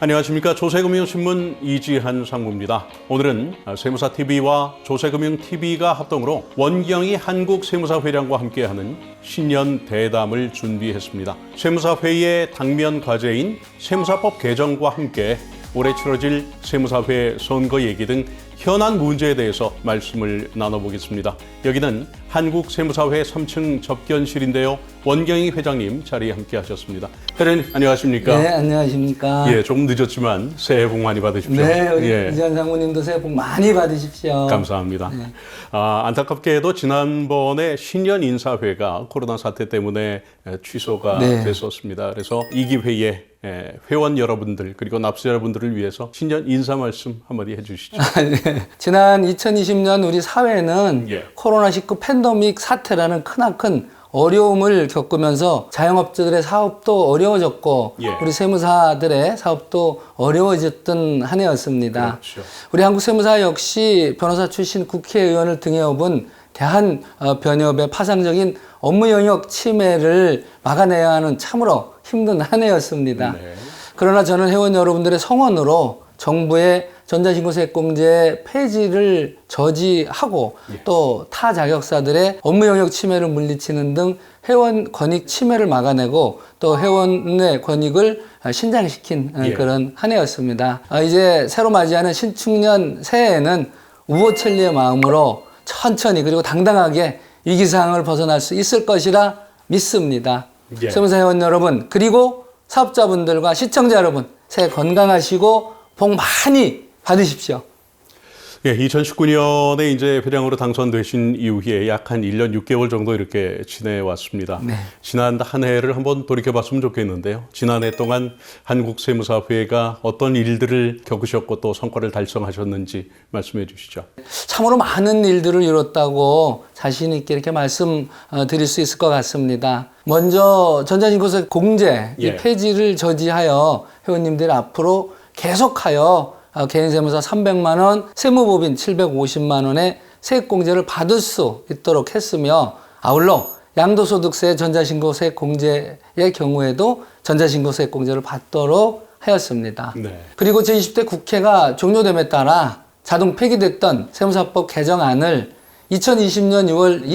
안녕하십니까. 조세금융신문 이지한 상무입니다. 오늘은 세무사TV와 조세금융TV가 합동으로 원경이 한국세무사회장과 함께하는 신년 대담을 준비했습니다. 세무사회의 당면 과제인 세무사법 개정과 함께 올해 치러질 세무사회 선거 얘기 등 현안 문제에 대해서 말씀을 나눠보겠습니다. 여기는 한국세무사회 3층 접견실인데요. 원경희 회장님 자리에 함께 하셨습니다. 회장님 안녕하십니까? 네, 안녕하십니까? 예, 조금 늦었지만 새해 복 많이 받으십시오. 네, 우리 이지한 상무님도 새해 복 많이 받으십시오. 감사합니다. 네. 안타깝게도 지난번에 신년 인사회가 코로나 사태 때문에 취소가 됐었습니다. 그래서 이 기회에 회원 여러분들 그리고 납세 여러분들을 위해서 신년 인사 말씀 한마디 해주시죠. 네. 지난 2020년 우리 사회는 코로나19 팬데믹 사태라는 크나큰 어려움을 겪으면서 자영업자들의 사업도 어려워졌고 우리 세무사들의 사업도 어려워졌던 한 해였습니다. 그렇죠. 우리 한국세무사 역시 변호사 출신 국회의원을 등에 업은 대한변협의 파상적인 업무 영역 침해를 막아내야 하는 참으로 힘든 한 해였습니다. 네. 그러나 저는 회원 여러분들의 성원으로 정부의 전자신고세액공제 폐지를 저지하고 또 타 자격사들의 업무 영역 침해를 물리치는 등 회원 권익 침해를 막아내고 또 회원의 권익을 신장시킨 그런 한 해였습니다. 이제 새로 맞이하는 신축년 새해에는 우호천리의 마음으로 천천히 그리고 당당하게 위기상황을 벗어날 수 있을 것이라 믿습니다. 세무사 회원 여러분 그리고 사업자분들과 시청자 여러분 새해 건강하시고 복 많이 받으십시오. 예, 2019년에 이제 회장으로 당선되신 이후에 약 한 1년 6개월 정도 이렇게 지내왔습니다. 네. 지난 한 해를 한번 돌이켜봤으면 좋겠는데요. 지난 해 동안 한국세무사회가 어떤 일들을 겪으셨고 또 성과를 달성하셨는지 말씀해 주시죠. 참으로 많은 일들을 이뤘다고 자신 있게 이렇게 말씀드릴 수 있을 것 같습니다. 먼저 전자신고세 공제 이 폐지를 저지하여 회원님들 앞으로 계속하여 개인세무사 300만 원, 세무법인 750만 원의 세액공제를 받을 수 있도록 했으며 아울러 양도소득세 전자신고세 공제의 경우에도 전자신고세 공제를 받도록 하였습니다. 그리고 제20대 국회가 종료됨에 따라 자동 폐기됐던 세무사법 개정안을 2020년 6월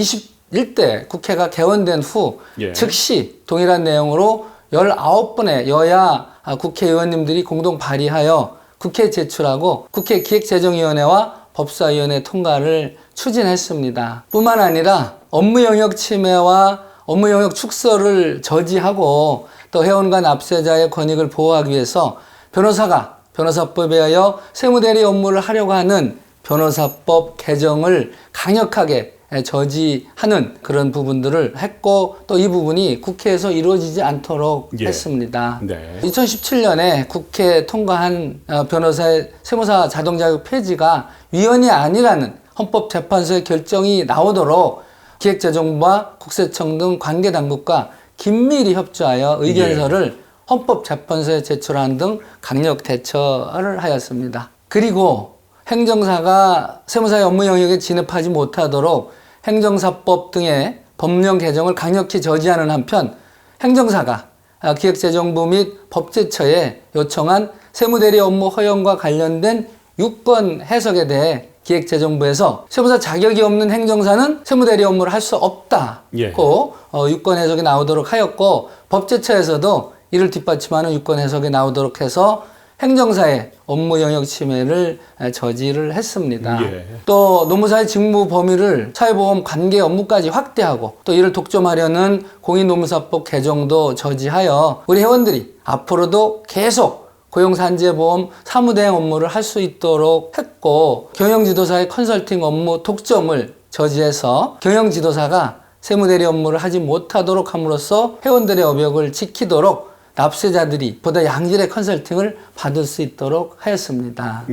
21대 국회가 개원된 후 즉시 동일한 내용으로 19분의 여야 국회의원님들이 공동 발의하여 국회에 제출하고 국회 기획재정위원회와 법사위원회 통과를 추진했습니다. 뿐만 아니라 업무 영역 침해와 업무 영역 축소를 저지하고 또 회원과 납세자의 권익을 보호하기 위해서 변호사가 변호사법에 의하여 세무대리 업무를 하려고 하는 변호사법 개정을 강력하게 저지하는 그런 부분들을 했고 또 이 부분이 국회에서 이루어지지 않도록 했습니다. 2017년에 국회 통과한 변호사의 세무사 자동자격 폐지가 위헌이 아니라는 헌법재판소의 결정이 나오도록 기획재정부와 국세청 등 관계당국과 긴밀히 협조하여 의견서를 헌법재판소에 제출하는 등 강력 대처를 하였습니다. 그리고 행정사가 세무사의 업무 영역에 진입하지 못하도록 행정사법 등의 법령 개정을 강력히 저지하는 한편 행정사가 기획재정부 및 법제처에 요청한 세무대리 업무 허용과 관련된 유권 해석에 대해 기획재정부에서 세무사 자격이 없는 행정사는 세무대리 업무를 할 수 없다고 유권 해석이 나오도록 하였고 법제처에서도 이를 뒷받침하는 유권 해석이 나오도록 해서 행정사의 업무 영역 침해를 저지를 했습니다. 또 노무사의 직무 범위를 사회보험 관계 업무까지 확대하고 또 이를 독점하려는 공인노무사법 개정도 저지하여 우리 회원들이 앞으로도 계속 고용산재보험 사무대행 업무를 할 수 있도록 했고 경영지도사의 컨설팅 업무 독점을 저지해서 경영지도사가 세무대리 업무를 하지 못하도록 함으로써 회원들의 업역을 지키도록 납세자들이 보다 양질의 컨설팅을 받을 수 있도록 하였습니다.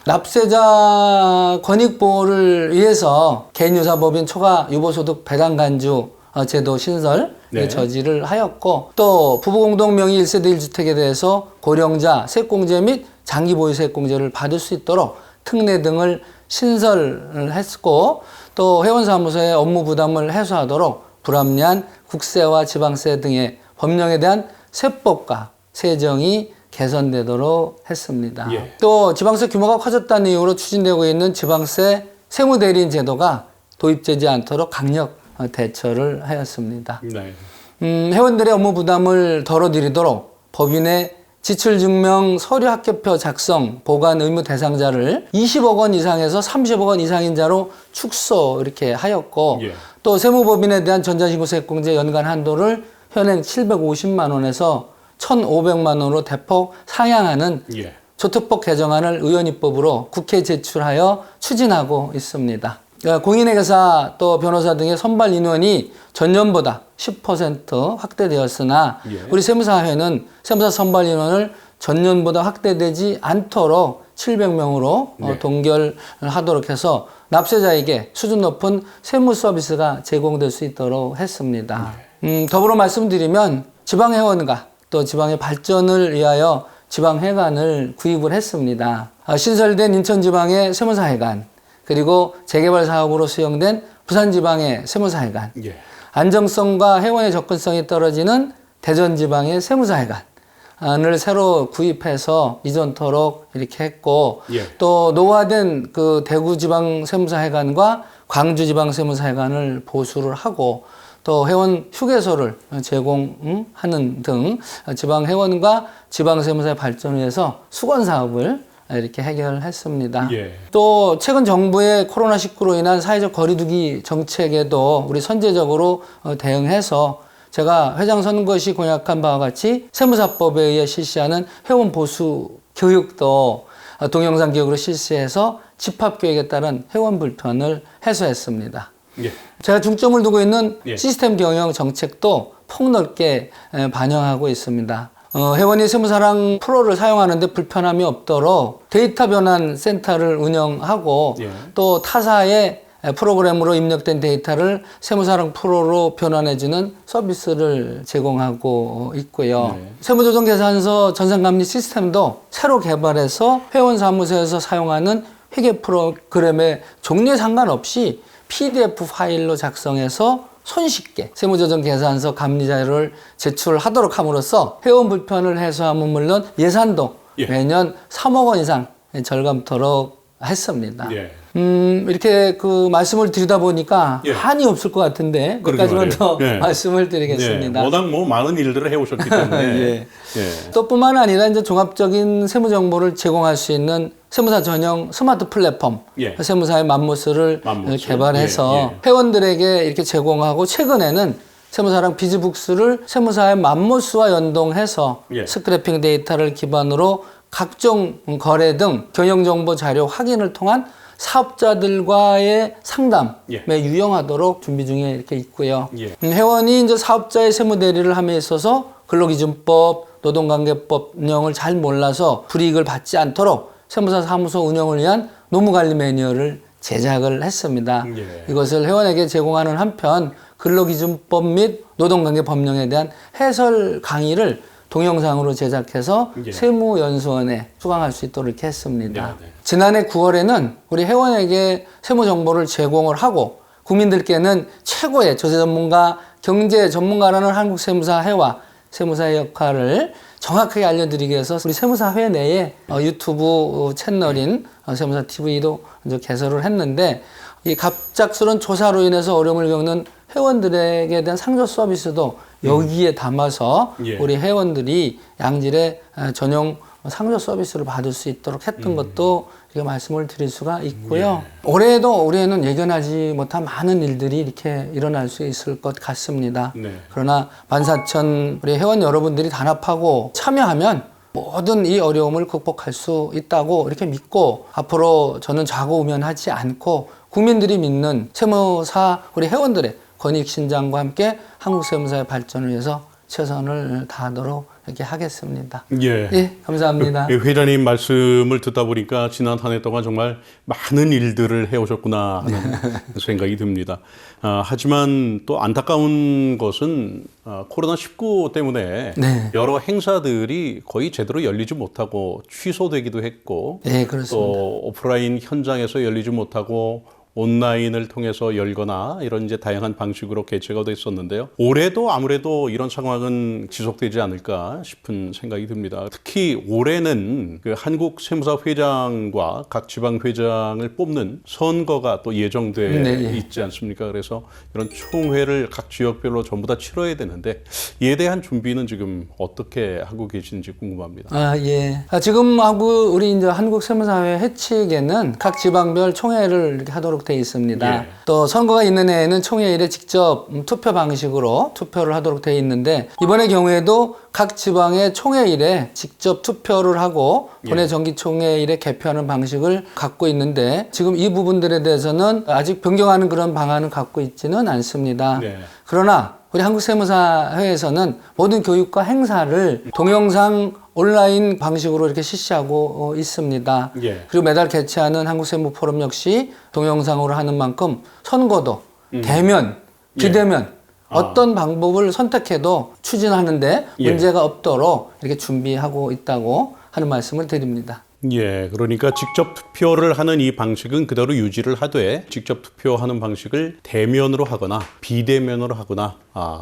납세자 권익 보호를 위해서 개인유사법인 초과 유보소득 배당간주 제도 신설 저지를 하였고 또 부부공동 명의 1세대 1주택에 대해서 고령자 세액공제 및 장기보유 세액공제를 받을 수 있도록 특례 등을 신설을 했고 또 회원사무소의 업무 부담을 해소하도록 불합리한 국세와 지방세 등의 법령에 대한 세법과 세정이 개선되도록 했습니다. 예. 또 지방세 규모가 커졌다는 이유로 추진되고 있는 지방세 세무대리인 제도가 도입되지 않도록 강력 대처를 하였습니다. 네. 회원들의 업무 부담을 덜어드리도록 법인의 지출증명 서류 합격표 작성 보관 의무 대상자를 20억 원 이상에서 30억 원 이상인 자로 축소 이렇게 하였고 예. 또 세무법인에 대한 전자신고세액공제 연간 한도를 현행 750만 원에서 1,500만 원으로 대폭 상향하는 예. 조특법 개정안을 의원입법으로 국회에 제출하여 추진하고 있습니다. 공인회계사 또 변호사 등의 선발 인원이 전년보다 10% 확대되었으나 예. 우리 세무사회는 세무사 선발 인원을 전년보다 확대되지 않도록 700명으로 네. 동결하도록 해서 납세자에게 수준 높은 세무 서비스가 제공될 수 있도록 했습니다. 더불어 말씀드리면 지방회원과 또 지방의 발전을 위하여 지방회관을 구입을 했습니다. 신설된 인천지방의 세무사회관 그리고 재개발 사업으로 수용된 부산지방의 세무사회관 예. 안정성과 회원의 접근성이 떨어지는 대전지방의 세무사회관을 새로 구입해서 이전토록 이렇게 했고 예. 또 노후화된 그 대구지방 세무사회관과 광주지방 세무사회관을 보수를 하고 또 회원 휴게소를 제공하는 등 지방 회원과 지방 세무사의 발전을 위해서 수건 사업을 이렇게 해결했습니다. 예. 또 최근 정부의 코로나19로 인한 사회적 거리두기 정책에도 우리 선제적으로 대응해서 제가 회장 선거 시 공약한 바와 같이 세무사법에 의해 실시하는 회원 보수 교육도 동영상 교육으로 실시해서 집합교육에 따른 회원 불편을 해소했습니다. 예. 제가 중점을 두고 있는 예. 시스템 경영 정책도 폭넓게 반영하고 있습니다. 회원이 세무사랑 프로를 사용하는데 불편함이 없도록 데이터 변환 센터를 운영하고 예. 또 타사의 프로그램으로 입력된 데이터를 세무사랑 프로로 변환해주는 서비스를 제공하고 있고요. 네. 세무조정계산서 전산감리 시스템도 새로 개발해서 회원 사무소에서 사용하는 회계 프로그램의 종류에 상관없이 PDF 파일로 작성해서 손쉽게 세무조정 계산서 감리 자료를 제출하도록 함으로써 회원 불편을 해소함은 물론 예산도 예. 매년 3억 원 이상 절감토록 했습니다. 예. 이렇게 그 말씀을 드리다 보니까 예. 한이 없을 것 같은데 몇 그러게 가지만 말이에요. 더 예. 말씀을 드리겠습니다. 예. 워낙 뭐 많은 일들을 해오셨기 때문에. 예. 예. 또 뿐만 아니라 이제 종합적인 세무 정보를 제공할 수 있는 세무사 전용 스마트 플랫폼, 예. 세무사의 맘모스를 맘모스. 개발해서 예, 예. 회원들에게 이렇게 제공하고 최근에는 세무사랑 비즈북스를 세무사의 맘모스와 연동해서 예. 스크래핑 데이터를 기반으로 각종 거래 등 경영정보 자료 확인을 통한 사업자들과의 상담에 예. 유용하도록 준비 중에 이렇게 있고요. 예. 회원이 이제 사업자의 세무 대리를 함에 있어서 근로기준법, 노동관계법 운영을 잘 몰라서 불이익을 받지 않도록 세무사 사무소 운영을 위한 노무관리 매뉴얼을 제작을 했습니다. 예. 이것을 회원에게 제공하는 한편 근로기준법 및 노동관계법령에 대한 해설 강의를 동영상으로 제작해서 예. 세무연수원에 수강할 수 있도록 이렇게 했습니다. 네, 네. 지난해 9월에는 우리 회원에게 세무 정보를 제공을 하고 국민들께는 최고의 조세 전문가, 경제 전문가라는 한국세무사회와 세무사의 역할을 정확하게 알려드리기 위해서 우리 세무사회 내에 유튜브 채널인 세무사 TV도 이제 개설을 했는데 이 갑작스러운 조사로 인해서 어려움을 겪는 회원들에게 대한 상조 서비스도 여기에 담아서 예. 우리 회원들이 양질의 전용 상조 서비스를 받을 수 있도록 했던 것도 이렇게 말씀을 드릴 수가 있고요. 올해에도 우리는 예견하지 못한 많은 일들이 이렇게 일어날 수 있을 것 같습니다. 네. 그러나 14,000 우리 회원 여러분들이 단합하고 참여하면 모든 이 어려움을 극복할 수 있다고 이렇게 믿고 앞으로 저는 좌고우면하지 않고 국민들이 믿는 세무사 우리 회원들의 권익 신장과 함께 한국 세무사의 발전을 위해서 최선을 다하도록 이렇게 하겠습니다. 예. 예, 감사합니다. 회장님 말씀을 듣다 보니까 지난 한 해 동안 정말 많은 일들을 해오셨구나 하는 생각이 듭니다. 하지만 또 안타까운 것은 코로나19 때문에 네. 여러 행사들이 거의 제대로 열리지 못하고 취소되기도 했고 네, 그렇습니다. 또 오프라인 현장에서 열리지 못하고 온라인을 통해서 열거나 이런 이제 다양한 방식으로 개최가 됐었는데요. 올해도 아무래도 이런 상황은 지속되지 않을까 싶은 생각이 듭니다. 특히 올해는 그 한국 세무사 회장과 각 지방 회장을 뽑는 선거가 또 예정돼 있지 않습니까? 그래서 이런 총회를 각 지역별로 전부 다 치러야 되는데 이에 대한 준비는 지금 어떻게 하고 계신지 궁금합니다. 예. 지금 우리 이제 한국 세무사회 회칙에는 각 지방별 총회를 이렇게 하도록 되어 있습니다. 예. 또 선거가 있는 해에는 총회일에 직접 투표 방식으로 투표를 하도록 되어 있는데 이번의 경우에도 각 지방의 총회일에 직접 투표를 하고 본회 정기총회일에 개표하는 방식을 갖고 있는데 지금 이 부분들에 대해서는 아직 변경하는 그런 방안을 갖고 있지는 않습니다. 네. 그러나 우리 한국세무사회에서는 모든 교육과 행사를 동영상 온라인 방식으로 이렇게 실시하고 있습니다. 예. 그리고 매달 개최하는 한국세무포럼 역시 동영상으로 하는 만큼 선거도 대면, 비대면 어떤 방법을 선택해도 추진하는데 문제가 없도록 이렇게 준비하고 있다고 하는 말씀을 드립니다. 예, 그러니까 직접 투표를 하는 이 방식은 그대로 유지를 하되 직접 투표하는 방식을 대면으로 하거나 비대면으로 하거나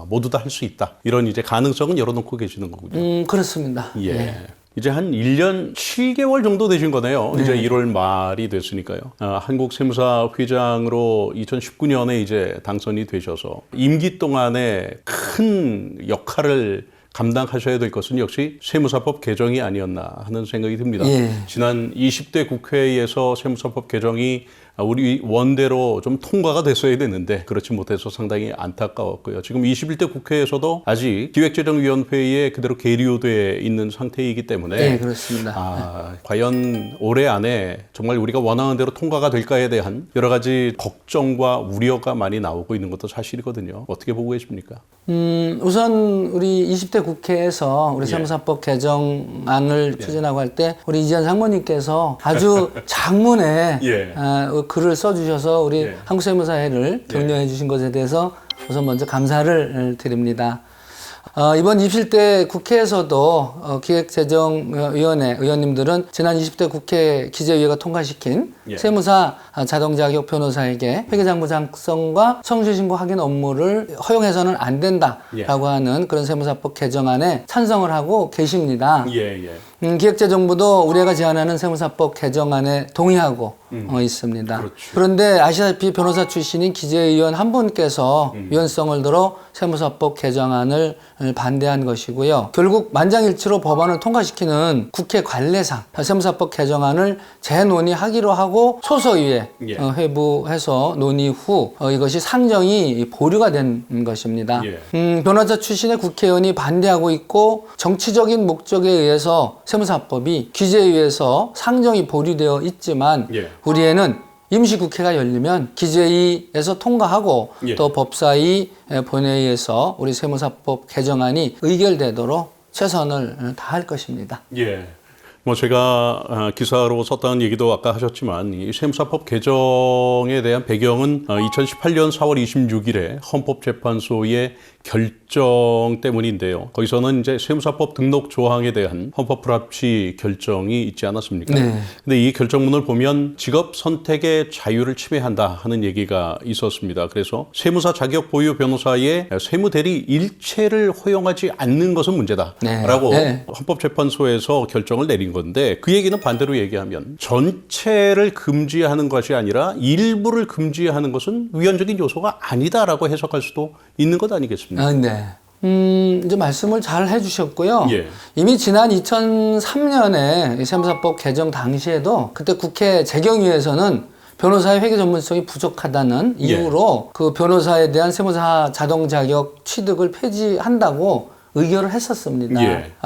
모두 다 할 수 있다. 이런 이제 가능성은 열어놓고 계시는 거군요. 그렇습니다. 예. 이제 한 1년 7개월 정도 되신 거네요. 이제 1월 말이 됐으니까요. 한국 세무사 회장으로 2019년에 이제 당선이 되셔서 임기 동안에 큰 역할을 감당하셔야 될 것은 역시 세무사법 개정이 아니었나 하는 생각이 듭니다. 지난 20대 국회에서 세무사법 개정이 우리 원대로 좀 통과가 됐어야 되는데 그렇지 못해서 상당히 안타까웠고요. 지금 21대 국회에서도 아직 기획재정위원회에 그대로 계류돼 있는 상태이기 때문에 네, 그렇습니다. 과연 올해 안에 정말 우리가 원하는 대로 통과가 될까에 대한 여러 가지 걱정과 우려가 많이 나오고 있는 것도 사실이거든요. 어떻게 보고 계십니까? 우선 우리 20대 국회에서 우리 세무사법 개정안을 추진하고 할 때 우리 이지한 상무님께서 아주 장문에 글을 써주셔서 우리 한국세무사회를 격려해 주신 것에 대해서 우선 먼저 감사를 드립니다. 이번 20대 국회에서도 기획재정위원회 의원님들은 지난 20대 국회 기재위가 통과시킨 세무사 자동자격 변호사에게 회계장부 작성과 성실신고 확인 업무를 허용해서는 안 된다라고 하는 그런 세무사법 개정안에 찬성을 하고 계십니다. 기획재정부도 우리가 제안하는 세무사법 개정안에 동의하고 있습니다. 그렇죠. 그런데 아시다시피 변호사 출신인 기재위원 한 분께서 위헌성을 들어 세무사법 개정안을 반대한 것이고요. 결국 만장일치로 법안을 통과시키는 국회 관례상 세무사법 개정안을 재논의하기로 하고 소소위에 회부해서 논의 후 이것이 상정이 보류가 된 것입니다. 변호사 출신의 국회의원이 반대하고 있고 정치적인 목적에 의해서 세무사법이 기재위에서 상정이 보류되어 있지만 우리에는 임시국회가 열리면 기재위에서 통과하고 또 법사위 본회의에서 우리 세무사법 개정안이 의결되도록 최선을 다할 것입니다. 뭐 제가 기사로 썼다는 얘기도 아까 하셨지만 이 세무사법 개정에 대한 배경은 2018년 4월 26일에 헌법재판소의 결정 때문인데요. 거기서는 이제 세무사법 등록 조항에 대한 헌법 불합치 결정이 있지 않았습니까? 근데 이 결정문을 보면 직업 선택의 자유를 침해한다 하는 얘기가 있었습니다. 그래서 세무사 자격 보유 변호사의 세무 대리 일체를 허용하지 않는 것은 문제다라고 헌법재판소에서 결정을 내린 건데 그 얘기는 반대로 얘기하면 전체를 금지하는 것이 아니라 일부를 금지하는 것은 위헌적인 요소가 아니다라고 해석할 수도 있는 것 아니겠습니까? 이제 말씀을 잘 해주셨고요. 이미 지난 2003년에 세무사법 개정 당시에도 그때 국회 재경위에서는 변호사의 회계 전문성이 부족하다는 이유로 그 변호사에 대한 세무사 자동 자격 취득을 폐지한다고 의결을 했었습니다.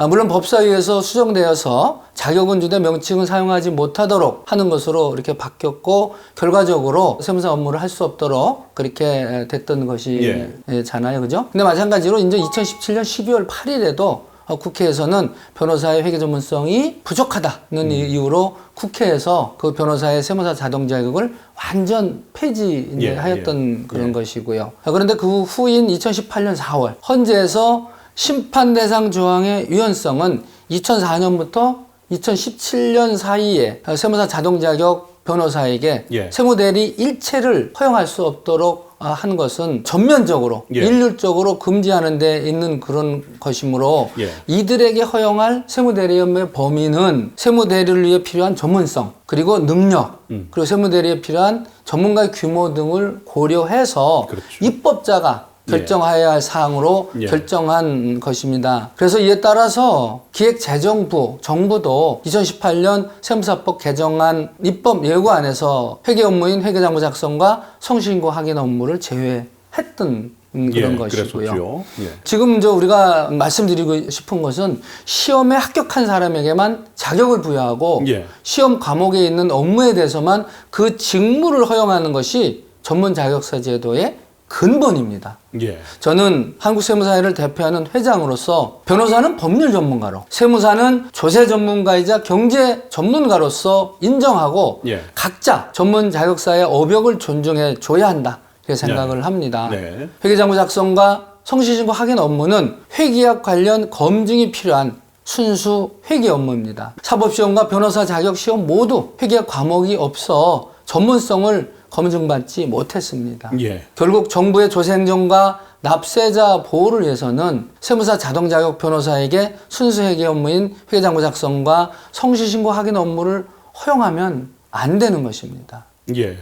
물론 법사위에서 수정되어서 자격은 주되 명칭은 사용하지 못하도록 하는 것으로 이렇게 바뀌었고 결과적으로 세무사 업무를 할 수 없도록 그렇게 됐던 것이잖아요. 그죠? 근데 마찬가지로 이제 2017년 12월 8일에도 국회에서는 변호사의 회계 전문성이 부족하다는 이유로 국회에서 그 변호사의 세무사 자동 자격을 완전 폐지하였던 그런 것이고요. 그런데 그 후인 2018년 4월 헌재에서 심판 대상 조항의 위헌성은 2004년부터 2017년 사이에 세무사 자동 자격 변호사에게 예. 세무대리 일체를 허용할 수 없도록 한 것은 전면적으로 예. 일률적으로 금지하는 데 있는 그런 것이므로 예. 이들에게 허용할 세무대리 업무의 범위는 세무대리를 위해 필요한 전문성 그리고 능력 그리고 세무대리에 필요한 전문가의 규모 등을 고려해서 그렇죠. 입법자가 결정해야 할 사항으로 예. 결정한 것입니다. 그래서 이에 따라서 기획재정부, 정부도 2018년 세무사법 개정안 입법 예고안에서 회계 업무인 회계장부 작성과 성신고 확인 업무를 제외했던 그런 것이고요. 그랬었죠. 예. 지금 우리가 말씀드리고 싶은 것은 시험에 합격한 사람에게만 자격을 부여하고 예. 시험 과목에 있는 업무에 대해서만 그 직무를 허용하는 것이 전문 자격사 제도의 근본입니다. 예. 저는 한국세무사회를 대표하는 회장으로서 변호사는 법률 전문가로, 세무사는 조세 전문가이자 경제 전문가로서 인정하고 예. 각자 전문 자격사의 어벽을 존중해 줘야 한다. 이렇게 생각을 합니다. 네. 회계장부 작성과 성실신고 확인 업무는 회계학 관련 검증이 필요한 순수 회계 업무입니다. 사법시험과 변호사 자격시험 모두 회계학 과목이 없어 전문성을 검증받지 못했습니다. 예. 결국 정부의 조세행정과 납세자 보호를 위해서는 세무사 자동자격 변호사에게 순수 회계 업무인 회계장부 작성과 성실신고 확인 업무를 허용하면 안 되는 것입니다. 예.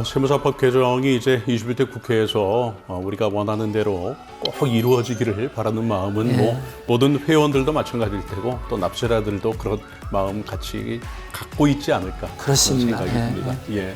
세무사법 개정이 이제 21대 국회에서 우리가 원하는 대로 꼭 이루어지기를 바라는 마음은 뭐 모든 회원들도 마찬가지일 테고 또 납세자들도 그런 마음 같이 갖고 있지 않을까 그렇습니다. 그런 생각이 듭니다. 예.